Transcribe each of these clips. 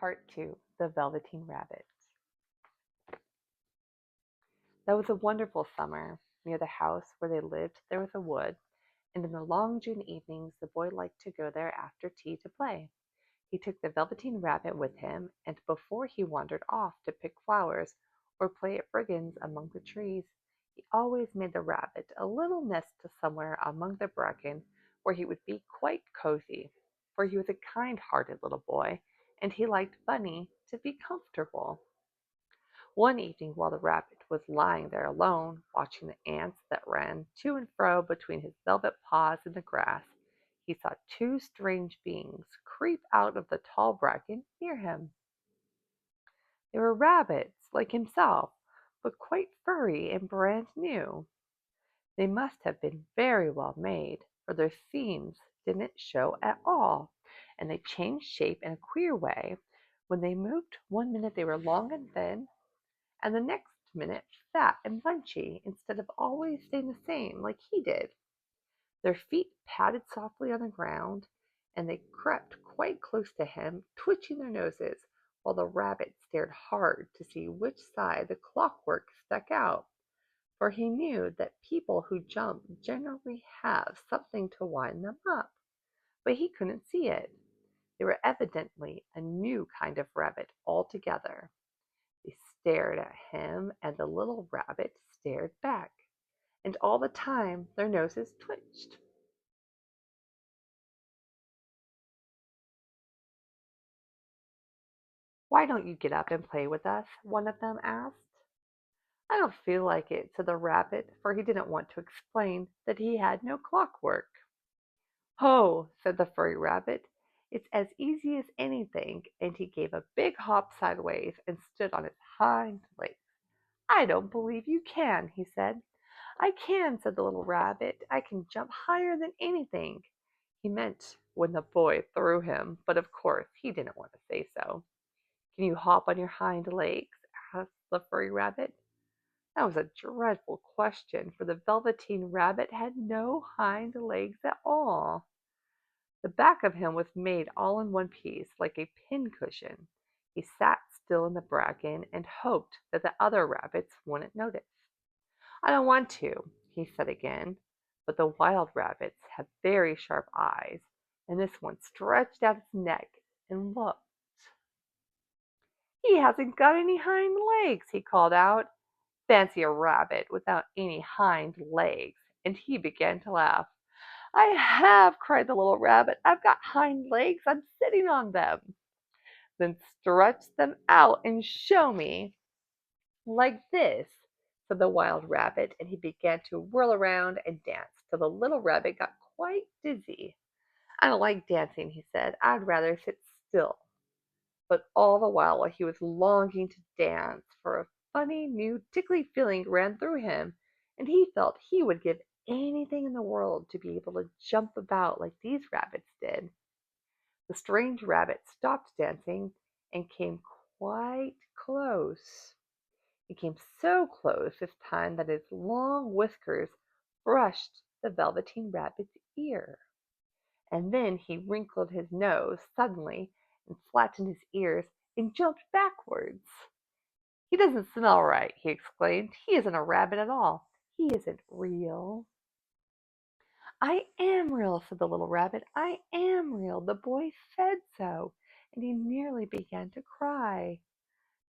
Part 2, The Velveteen Rabbit. That was a wonderful summer. Near the house where they lived there was a wood, and in the long June evenings the boy liked to go there after tea to play. He took the Velveteen Rabbit with him, and before he wandered off to pick flowers or play at brigands among the trees, he always made the rabbit a little nest somewhere among the bracken where he would be quite cozy, for he was a kind-hearted little boy, and he liked Bunny to be comfortable. One evening while the rabbit was lying there alone, watching the ants that ran to and fro between his velvet paws in the grass, he saw two strange beings creep out of the tall bracken near him. They were rabbits, like himself, but quite furry and brand new. They must have been very well made, for their seams didn't show at all, and they changed shape in a queer way. When they moved, one minute they were long and thin, and the next minute fat and bunchy, instead of always staying the same like he did. Their feet patted softly on the ground, and they crept quite close to him, twitching their noses, while the rabbit stared hard to see which side the clockwork stuck out, for he knew that people who jump generally have something to wind them up, but he couldn't see it. They were evidently a new kind of rabbit altogether. They stared at him, and the little rabbit stared back, and all the time their noses twitched. "Why don't you get up and play with us?" one of them asked. "I don't feel like it," said the rabbit, for he didn't want to explain that he had no clockwork. "Oh," said the furry rabbit, "it's as easy as anything," and he gave a big hop sideways and stood on his hind legs. "I don't believe you can," he said. "I can," said the little rabbit. "I can jump higher than anything." He meant when the boy threw him, but of course he didn't want to say so. "Can you hop on your hind legs?" asked the furry rabbit. That was a dreadful question, for the Velveteen Rabbit had no hind legs at all. The back of him was made all in one piece, like a pincushion. He sat still in the bracken and hoped that the other rabbits wouldn't notice. "I don't want to," he said again, but the wild rabbits have very sharp eyes, and this one stretched out its neck and looked. "He hasn't got any hind legs," he called out. Fancy a rabbit without any hind legs, and he began to laugh. "I have," cried the little rabbit. "I've got hind legs. I'm sitting on them." "Then stretch them out and show me." "Like this," said the wild rabbit, and he began to whirl around and dance till the little rabbit got quite dizzy. "I don't like dancing," he said. "I'd rather sit still." But all the while he was longing to dance, for a funny, new, tickly feeling ran through him, and he felt he would give anything in the world to be able to jump about like these rabbits did. The strange rabbit stopped dancing and came quite close. He came so close this time that his long whiskers brushed the Velveteen Rabbit's ear. And then he wrinkled his nose suddenly and flattened his ears and jumped backwards. "He doesn't smell right," he exclaimed. "He isn't a rabbit at all. He isn't real." "I am real," said the little rabbit. "I am real. The boy said so." And he nearly began to cry.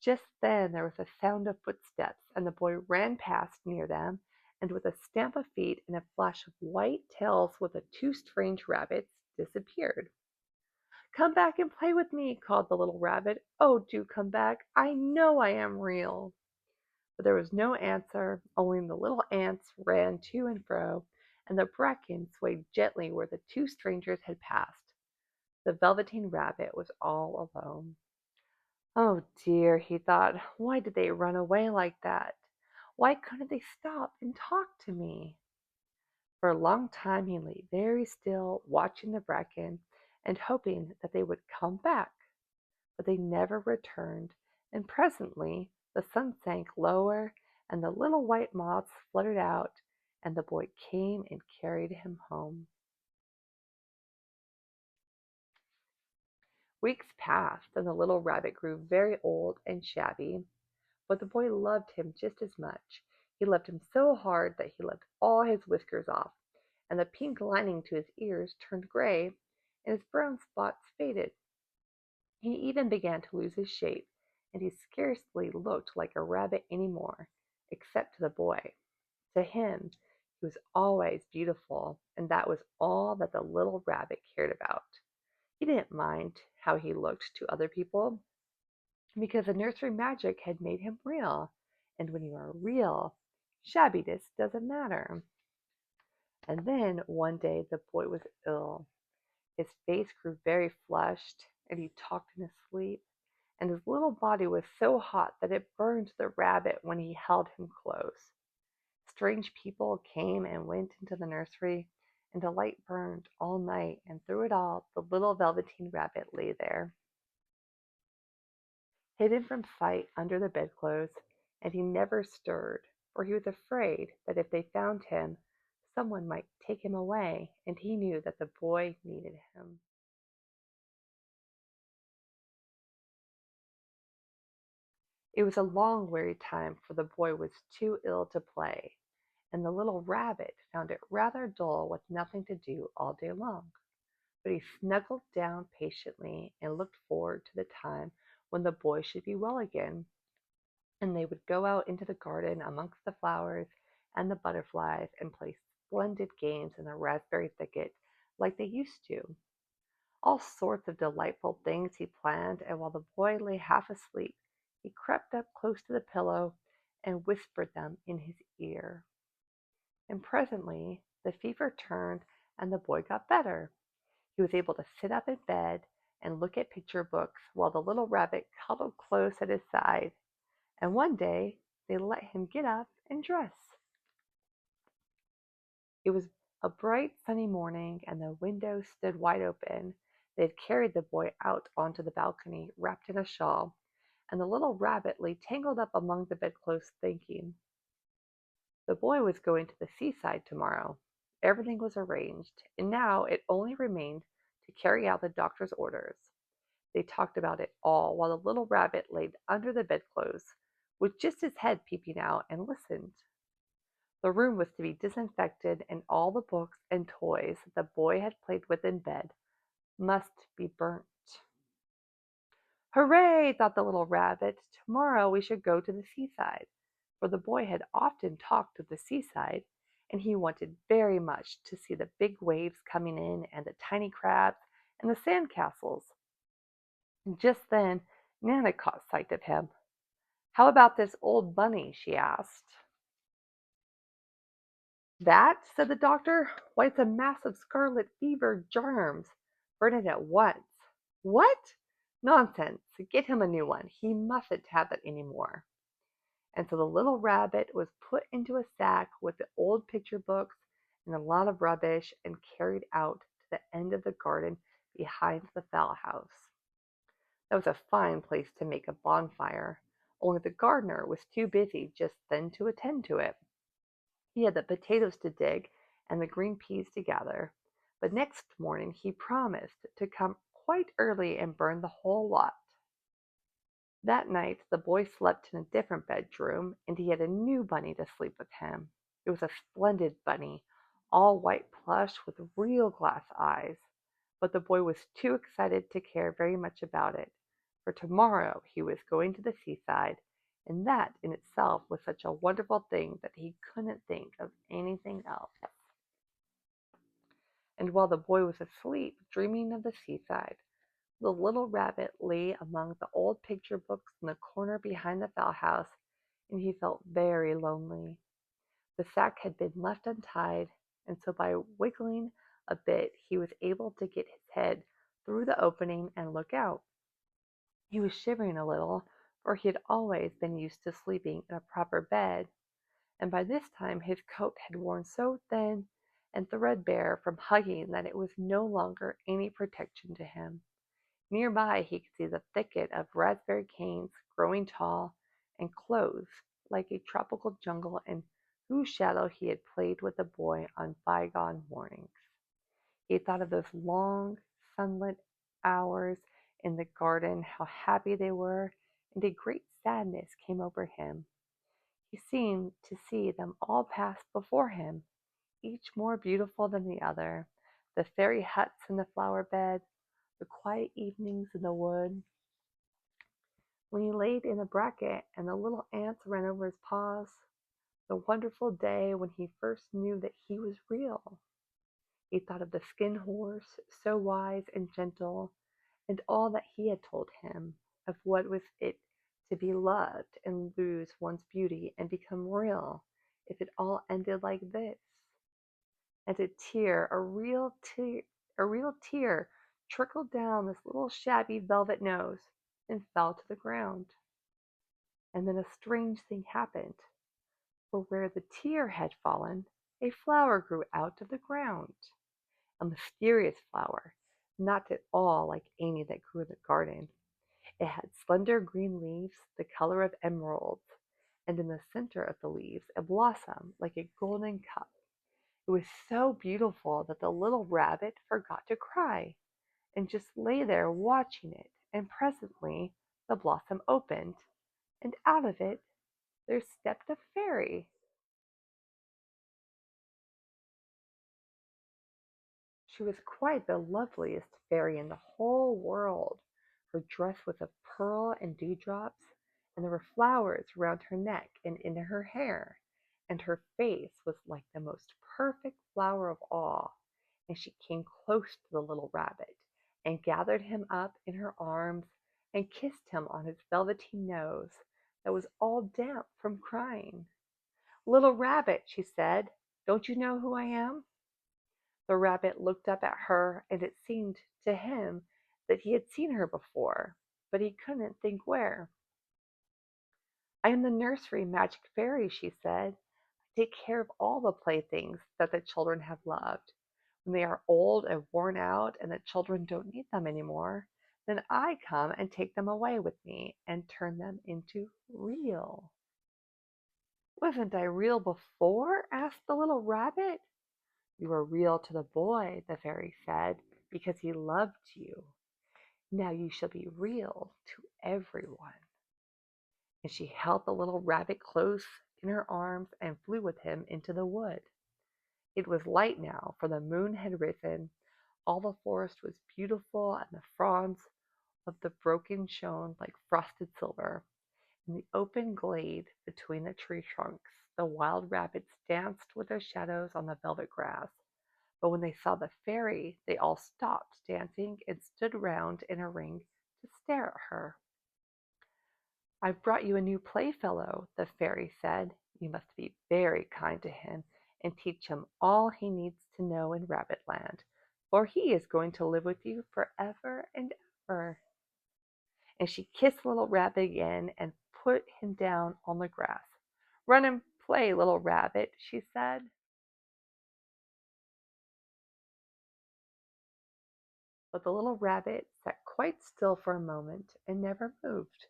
Just then there was a sound of footsteps, and the boy ran past near them, and with a stamp of feet and a flash of white tails with the two strange rabbits disappeared. "Come back and play with me," called the little rabbit. "Oh, do come back. I know I am real." But there was no answer, only the little ants ran to and fro, and the bracken swayed gently where the two strangers had passed. The Velveteen Rabbit was all alone. "Oh dear," he thought, "why did they run away like that? Why couldn't they stop and talk to me?" For a long time he lay very still, watching the bracken and hoping that they would come back. But they never returned, and presently the sun sank lower, and the little white moths fluttered out, and the boy came and carried him home. Weeks passed, and the little rabbit grew very old and shabby, but the boy loved him just as much. He loved him so hard that he left all his whiskers off, and the pink lining to his ears turned gray, and his brown spots faded. He even began to lose his shape, and he scarcely looked like a rabbit any more, except to the boy. To him, he was always beautiful, and that was all that the little rabbit cared about. He didn't mind how he looked to other people, because the nursery magic had made him real, and when you are real, shabbiness doesn't matter. And then one day the boy was ill. His face grew very flushed, and he talked in his sleep, and his little body was so hot that it burned the rabbit when he held him close. Strange people came and went into the nursery, and the light burned all night, and through it all the little Velveteen Rabbit lay there, hidden from sight under the bedclothes, and he never stirred, for he was afraid that if they found him, someone might take him away, and he knew that the boy needed him. It was a long, weary time, for the boy was too ill to play, and the little rabbit found it rather dull with nothing to do all day long. But he snuggled down patiently and looked forward to the time when the boy should be well again, and they would go out into the garden amongst the flowers and the butterflies and play splendid games in the raspberry thicket like they used to. All sorts of delightful things he planned, and while the boy lay half asleep, he crept up close to the pillow and whispered them in his ear. And presently the fever turned and the boy got better. He was able to sit up in bed and look at picture books while the little rabbit cuddled close at his side. And one day they let him get up and dress. It was a bright sunny morning, and the window stood wide open. They had carried the boy out onto the balcony, wrapped in a shawl, and the little rabbit lay tangled up among the bedclothes, thinking. The boy was going to the seaside tomorrow. Everything was arranged, and now it only remained to carry out the doctor's orders. They talked about it all while the little rabbit lay under the bedclothes, with just his head peeping out, and listened. The room was to be disinfected, and all the books and toys the boy had played with in bed must be burnt. Hooray! Thought the little rabbit. Tomorrow we should go to the seaside, for the boy had often talked of the seaside, and he wanted very much to see the big waves coming in, and the tiny crabs, and the sand castles. And just then Nana caught sight of him. "How about this old bunny?" she asked. "That?" said the doctor. "Why, it's a mass of scarlet fever germs. Burn it at once." "What? Nonsense! Get him a new one. He mustn't have it any more." And so the little rabbit was put into a sack with the old picture books and a lot of rubbish, and carried out to the end of the garden behind the fowl house. That was a fine place to make a bonfire, only the gardener was too busy just then to attend to it. He had the potatoes to dig and the green peas to gather, but next morning he promised to come quite early and burn the whole lot. That night the boy slept in a different bedroom, and he had a new bunny to sleep with him. It was a splendid bunny, all white plush with real glass eyes, but the boy was too excited to care very much about it, for tomorrow he was going to the seaside, and that in itself was such a wonderful thing that he couldn't think of anything else. And while the boy was asleep, dreaming of the seaside, the little rabbit lay among the old picture books in the corner behind the fowl house, and he felt very lonely. The sack had been left untied, and so by wiggling a bit he was able to get his head through the opening and look out. He was shivering a little, for he had always been used to sleeping in a proper bed, and by this time his coat had worn so thin and threadbare from hugging that it was no longer any protection to him. Nearby he could see the thicket of raspberry canes growing tall and close like a tropical jungle, in whose shadow he had played with the boy on bygone mornings. He thought of those long, sunlit hours in the garden how happy they were, and a great sadness came over him. He seemed to see them all pass before him, each more beautiful than the other, the fairy huts in the flower bed, the quiet evenings in the wood, when he laid in the bracket and the little ants ran over his paws, the wonderful day when he first knew that he was real. He thought of the skin horse, so wise and gentle, and all that he had told him of what was it to be loved and lose one's beauty and become real if it all ended like this. And a real tear trickled down this little shabby velvet nose and fell to the ground. And then a strange thing happened, for where the tear had fallen, a flower grew out of the ground. A mysterious flower, not at all like any that grew in the garden. It had slender green leaves the color of emeralds, and in the center of the leaves a blossom like a golden cup. It was so beautiful that the little rabbit forgot to cry, and just lay there watching it, and presently the blossom opened, and out of it there stepped a fairy. She was quite the loveliest fairy in the whole world. Her dress was of pearl and dewdrops, and there were flowers round her neck and in her hair, and her face was like the most perfect flower of all. And she came close to the little rabbit, and gathered him up in her arms, and kissed him on his velveteen nose that was all damp from crying. "Little rabbit," she said, "don't you know who I am?" The rabbit looked up at her, and it seemed to him that he had seen her before, but he couldn't think where. "I am the nursery magic fairy," she said. "I take care of all the playthings that the children have loved. When they are old and worn out and the children don't need them any more, then I come and take them away with me and turn them into real." "Wasn't I real before?" asked the little rabbit. "You were real to the boy," the fairy said, "because he loved you. Now you shall be real to everyone." And she held the little rabbit close in her arms and flew with him into the wood. It was light now, for the moon had risen. All the forest was beautiful, and the fronds of the broken shone like frosted silver. In the open glade between the tree trunks, the wild rabbits danced with their shadows on the velvet grass. But when they saw the fairy, they all stopped dancing and stood round in a ring to stare at her. "I've brought you a new playfellow," the fairy said. "You must be very kind to him and teach him all he needs to know in Rabbitland, for he is going to live with you forever and ever." And she kissed little Rabbit again and put him down on the grass. "Run and play, little Rabbit," she said. But the little rabbit sat quite still for a moment and never moved,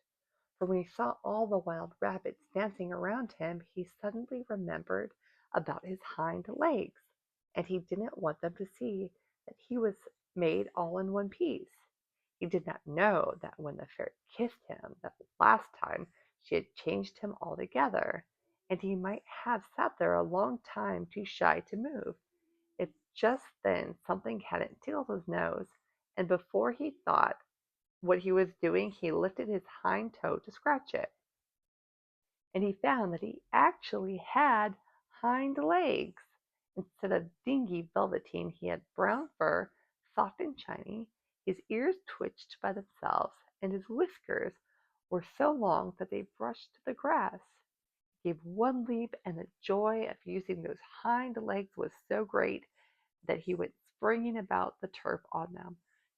for when he saw all the wild rabbits dancing around him, he suddenly remembered about his hind legs, and he didn't want them to see that he was made all in one piece. He did not know that when the fairy kissed him that last time she had changed him altogether, and he might have sat there a long time too shy to move. If just then something hadn't tickled his nose, and before he thought what he was doing, he lifted his hind toe to scratch it, and he found that he actually had hind legs. Instead of dingy velveteen, he had brown fur, soft and shiny. His ears twitched by themselves, and his whiskers were so long that they brushed the grass. He gave one leap, and the joy of using those hind legs was so great that he went springing about the turf on them,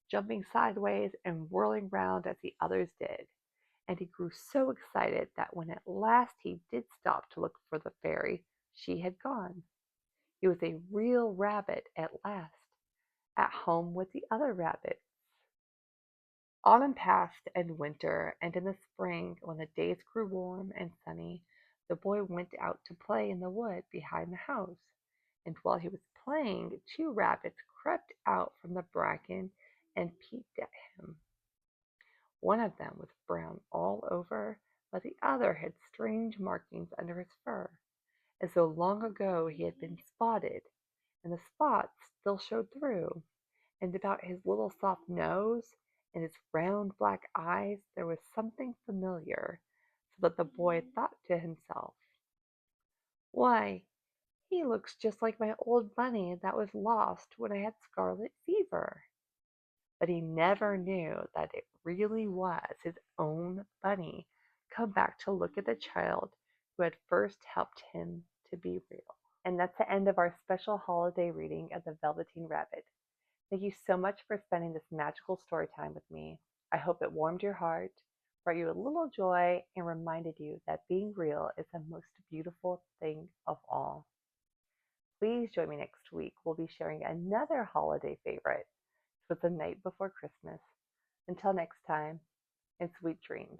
jumping sideways and whirling round as the others did. And he grew so excited that when at last he did stop to look for the fairy, she had gone. He was a real rabbit at last, at home with the other rabbits. Autumn passed and winter, and in the spring, when the days grew warm and sunny, the boy went out to play in the wood behind the house. And while he was playing, two rabbits crept out from the bracken and peeped at him. One of them was brown all over, but the other had strange markings under his fur, as though long ago he had been spotted, and the spots still showed through. And about his little soft nose and his round black eyes there was something familiar, so that the boy thought to himself, "Why, he looks just like my old bunny that was lost when I had scarlet fever." But he never knew that it really was his own bunny come back to look at the child who had first helped him to be real. And that's the end of our special holiday reading of the Velveteen Rabbit. Thank you so much for spending this magical story time with me. I hope it warmed your heart, brought you a little joy, and reminded you that being real is the most beautiful thing of all. Please join me next week. We'll be sharing another holiday favorite. It was the night before Christmas. Until next time, and sweet dreams.